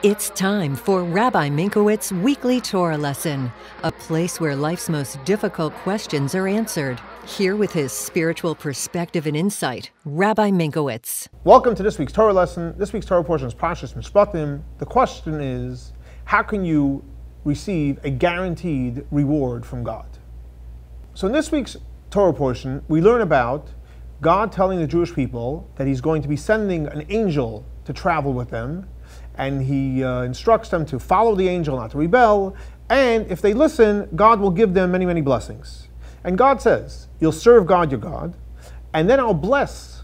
It's time for Rabbi Minkowicz's Weekly Torah Lesson, a place where life's most difficult questions are answered. Here with his spiritual perspective and insight, Rabbi Minkowicz. Welcome to this week's Torah lesson. This week's Torah portion is Parsha MISHPATIM. The question is, how can you receive a guaranteed reward from God? So in this week's Torah portion, we learn about God telling the Jewish people that He's going to be sending an angel to travel with them, and He instructs them to follow the angel, not to rebel, and if they listen, God will give them many, many blessings. And God says, you'll serve God your God, and then I'll bless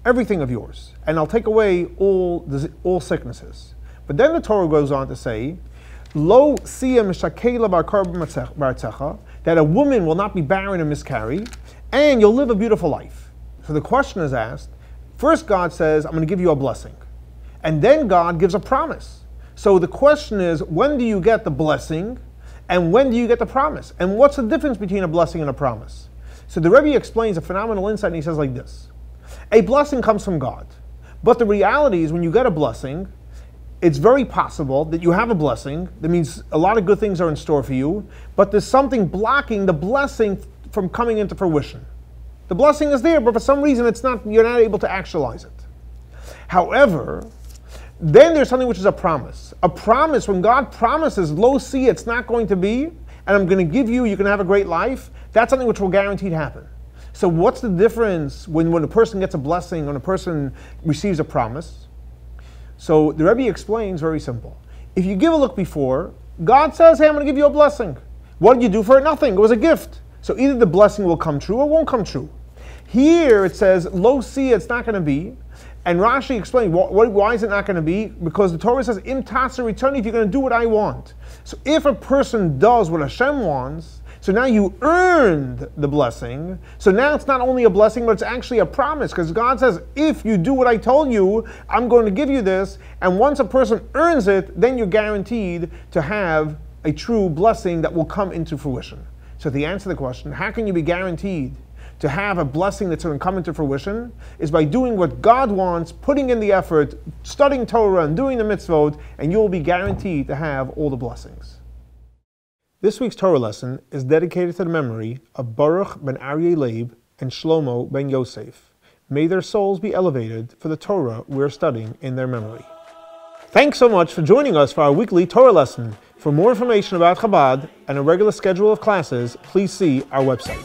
everything of yours, and I'll take away all sicknesses. But then the Torah goes on to say, Lo siya mishakela baratzecha, that a woman will not be barren and miscarry, and you'll live a beautiful life. So the question is asked, first God says, I'm going to give you a blessing. And then God gives a promise. So the question is, when do you get the blessing? And when do you get the promise? And what's the difference between a blessing and a promise? So the Rebbe explains a phenomenal insight, and he says like this. A blessing comes from God. But the reality is when you get a blessing, it's very possible that you have a blessing. That means a lot of good things are in store for you. But there's something blocking the blessing from coming into fruition. The blessing is there, but for some reason you're not able to actualize it. However, then there's something which is a promise. A promise, when God promises, lo see, it's not going to be, and I'm going to give you, you can have a great life, that's something which will guaranteed happen. So what's the difference when a person gets a blessing, when a person receives a promise? So the Rebbe explains, very simple. If you give a look before, God says, hey, I'm going to give you a blessing. What did you do for it? Nothing. It was a gift. So either the blessing will come true or won't come true. Here it says, lo see, it's not going to be. And Rashi explained, why is it not going to be? Because the Torah says, im tasa return, if you're going to do what I want. So if a person does what Hashem wants, so now you earned the blessing. So now it's not only a blessing, but it's actually a promise. Because God says, if you do what I told you, I'm going to give you this. And once a person earns it, then you're guaranteed to have a true blessing that will come into fruition. So to answer the question, how can you be guaranteed to have a blessing that's going to come into fruition, is by doing what God wants, putting in the effort, studying Torah and doing the mitzvot, and you'll be guaranteed to have all the blessings. This week's Torah lesson is dedicated to the memory of Baruch ben Aryeh Leib and Shlomo Ben Yosef. May their souls be elevated for the Torah we're studying in their memory. Thanks so much for joining us for our weekly Torah lesson. For more information about Chabad and a regular schedule of classes, please see our website.